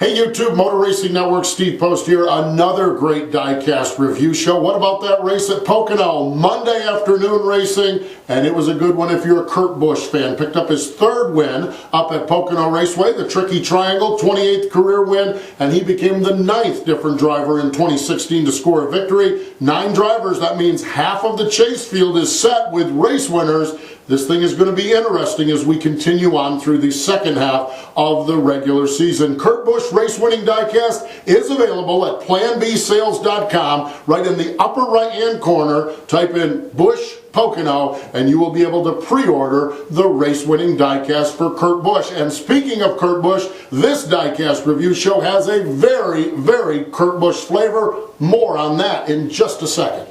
Hey YouTube, Motor Racing Network, Steve Post here. Another great diecast review show. What about that race at Pocono? Monday afternoon racing, and it was a good one if you're a Kurt Busch fan. Picked up his third win up at Pocono Raceway, the Tricky Triangle, 28th career win, and he became the 9th different driver in 2016 to score a victory. 9 drivers, that means half of the chase field is set with race winners. This thing is going to be interesting as we continue on through the second half of the regular season. Kurt Busch Race Winning Diecast is available at planbsales.com. Right in the upper right hand corner, type in Busch Pocono and you will be able to pre-order the Race Winning Diecast for Kurt Busch. And speaking of Kurt Busch, this diecast review show has a very, very Kurt Busch flavor. More on that in just a second.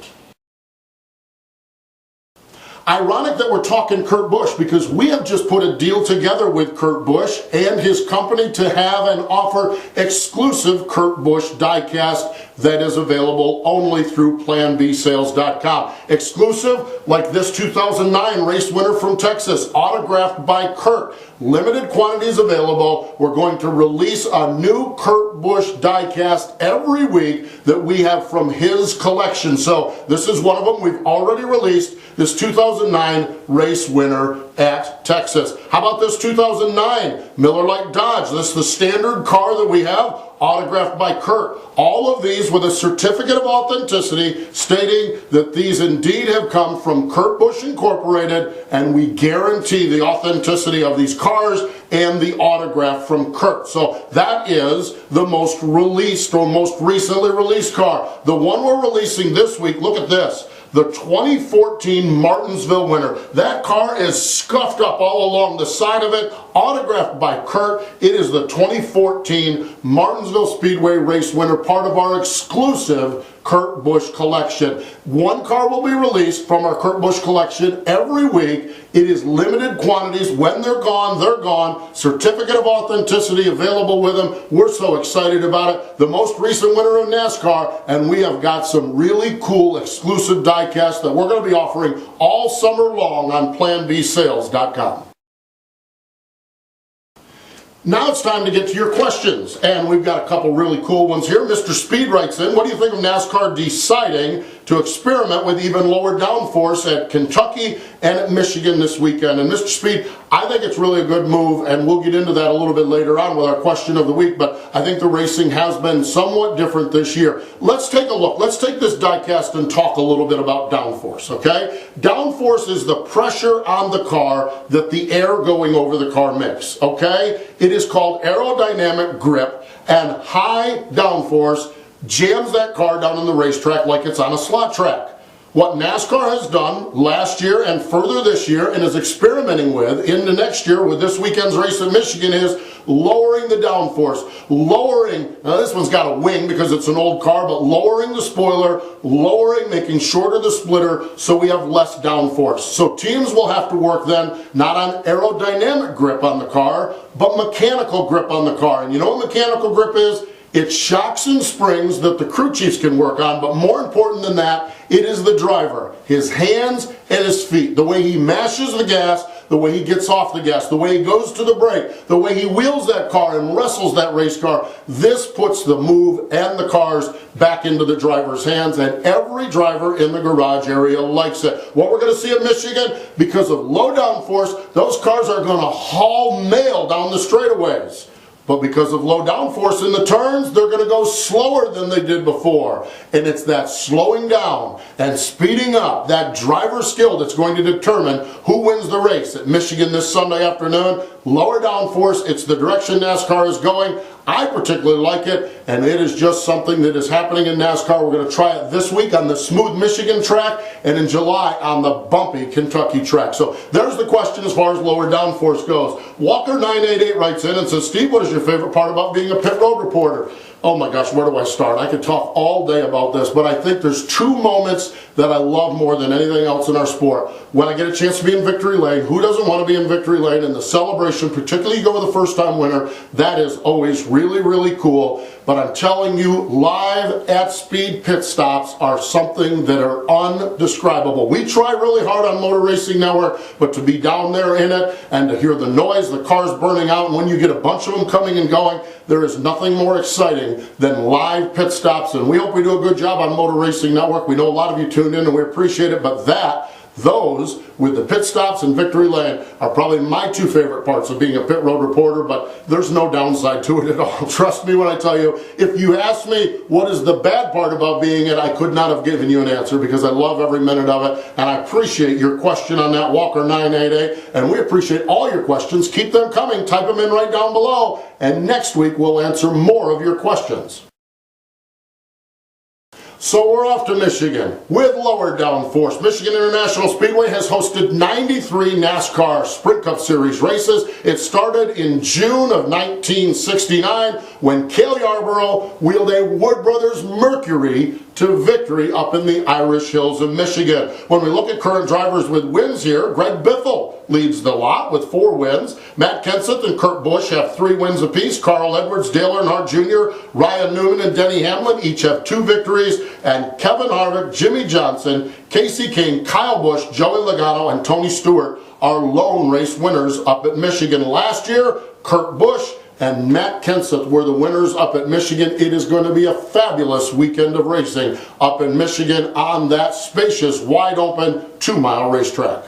Ironic that we're talking Kurt Busch because we have just put a deal together with Kurt Busch and his company to have and offer exclusive Kurt Busch diecast that is available only through planbsales.com. Exclusive like this 2009 race winner from Texas, autographed by Kurt. Limited quantities available. We're going to release a new Kurt Busch diecast every week that we have from his collection. So this is one of them we've already released, this 2009 race winner at Texas. How about this 2009 Miller Lite Dodge? This is the standard car that we have, autographed by Kurt. All of these with a certificate of authenticity stating that these indeed have come from Kurt Busch Incorporated, and we guarantee the authenticity of these cars and the autograph from Kurt. So that is the most released or most recently released car. The one we're releasing this week, look at this. The 2014 Martinsville winner. That car is scuffed up all along the side of it, autographed by Kurt. It is the 2014 Martinsville Speedway race winner, part of our exclusive Kurt Busch collection. One car will be released from our Kurt Busch collection every week. It is limited quantities. When they're gone, they're gone. Certificate of authenticity available with them. We're so excited about it. The most recent winner of NASCAR, and we have got some really cool exclusive diecasts that we're going to be offering all summer long on planbsales.com. Now it's time to get to your questions, and we've got a couple really cool ones here. Mr. Speed writes in, what do you think of NASCAR deciding to experiment with even lower downforce at Kentucky and at Michigan this weekend? And Mr. Speed, I think it's really a good move, and we'll get into that a little bit later on with our question of the week, but I think the racing has been somewhat different this year. Let's take a look. Let's take this diecast and talk a little bit about downforce, okay? Downforce is the pressure on the car that the air going over the car makes, okay? It is called aerodynamic grip, and high downforce jams that car down on the racetrack like it's on a slot track. What NASCAR has done last year and further this year and is experimenting with into next year with this weekend's race in Michigan is lowering the downforce. Lowering, now this one's got a wing because it's an old car, but lowering the spoiler, making shorter the splitter so we have less downforce. So teams will have to work then not on aerodynamic grip on the car, but mechanical grip on the car. And you know what mechanical grip is? It's shocks and springs that the crew chiefs can work on, but more important than that, it is the driver, his hands and his feet, the way he mashes the gas, the way he gets off the gas, the way he goes to the brake, the way he wheels that car and wrestles that race car. This puts the move and the cars back into the driver's hands, and every driver in the garage area likes it. What we're going to see at Michigan, because of low downforce, those cars are going to haul mail down the straightaways. But because of low downforce in the turns, they're going to go slower than they did before. And it's that slowing down and speeding up, that driver skill that's going to determine who wins the race at Michigan this Sunday afternoon. Lower downforce, it's the direction NASCAR is going. I particularly like it, and it is just something that is happening in NASCAR. We're going to try it this week on the smooth Michigan track and in July on the bumpy Kentucky track. So there's the question as far as lower downforce goes. Walker988 writes in and says, Steve, what is your favorite part about being a pit road reporter? Oh my gosh, where do I start? I could talk all day about this, but I think there's 2 moments that I love more than anything else in our sport. When I get a chance to be in victory lane, who doesn't want to be in victory lane? And the celebration, particularly you go with a first-time winner, that is always really, really cool. but I'm telling you, live at speed pit stops are something that are undescribable. We try really hard on Motor Racing Network, but to be down there in it and to hear the noise, the cars burning out, and when you get a bunch of them coming and going, there is nothing more exciting than live pit stops, and we hope we do a good job on Motor Racing Network. We know a lot of you tuned in and we appreciate it, but those with the pit stops and victory lane are probably my two favorite parts of being a pit road reporter, but there's no downside to it at all. Trust me when I tell you, if you ask me what is the bad part about being it, I could not have given you an answer because I love every minute of it, and I appreciate your question on that Walker 988, and we appreciate all your questions. Keep them coming. Type them in right down below, and next week we'll answer more of your questions. So we're off to Michigan with lower downforce. Michigan International Speedway has hosted 93 NASCAR Sprint Cup Series races. It started in June of 1969 when Cale Yarborough wheeled a Wood Brothers Mercury to victory up in the Irish Hills of Michigan. When we look at current drivers with wins here, Greg Biffle leads the lot with 4 wins. Matt Kenseth and Kurt Busch have 3 wins apiece. Carl Edwards, Dale Earnhardt Jr., Ryan Newman, and Denny Hamlin each have 2 victories. And Kevin Harvick, Jimmy Johnson, Casey King, Kyle Busch, Joey Logano, and Tony Stewart are lone race winners up at Michigan. Last year, Kurt Busch and Matt Kenseth were the winners up at Michigan. It is going to be a fabulous weekend of racing up in Michigan on that spacious, wide-open 2-mile racetrack.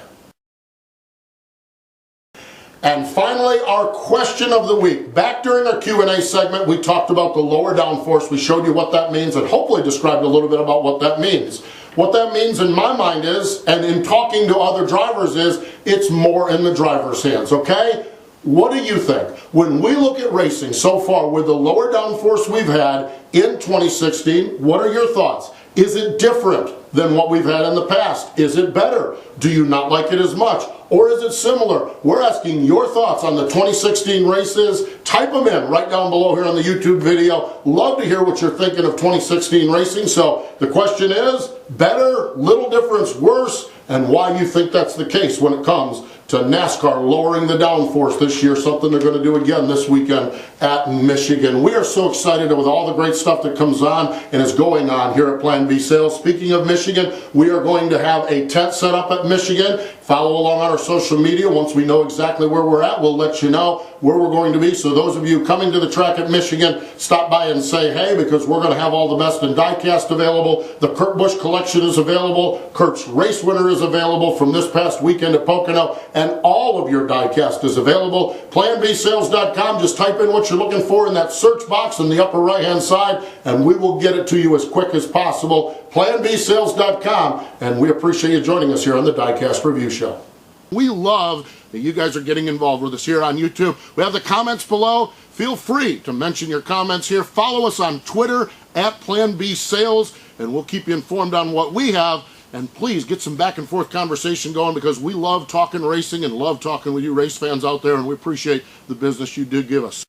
And finally, our question of the week. Back during our Q&A segment, we talked about the lower downforce. We showed you what that means and hopefully described a little bit about what that means. What that means in my mind is, and in talking to other drivers is, it's more in the driver's hands, okay? What do you think? When we look at racing so far with the lower downforce we've had in 2016, what are your thoughts? Is it different than what we've had in the past? Is it better? Do you not like it as much? Or is it similar? We're asking your thoughts on the 2016 races. Type them in right down below here on the YouTube video. Love to hear what you're thinking of 2016 racing. So the question is, better, little difference, worse, and why you think that's the case when it comes to NASCAR lowering the downforce this year, something they're going to do again this weekend at Michigan. We are so excited with all the great stuff that comes on and is going on here at Plan B Sales. Speaking of Michigan, we are going to have a tent set up at Michigan. Follow along on our social media. Once we know exactly where we're at, we'll let you know where we're going to be. So those of you coming to the track at Michigan, stop by and say hey, because we're going to have all the best in Diecast available. The Kurt Busch collection is available. Kurt's race winner is available from this past weekend at Pocono, and all of your Diecast is available. PlanBSales.com. Just type in what you're looking for in that search box in the upper right-hand side, and we will get it to you as quick as possible. PlanBSales.com, and we appreciate you joining us here on the Diecast Review Show. We love that you guys are getting involved with us here on YouTube. We have the comments below. Feel free to mention your comments here. Follow us on Twitter at Plan B Sales, and we'll keep you informed on what we have. And please get some back and forth conversation going because we love talking racing and love talking with you race fans out there, and we appreciate the business you do give us.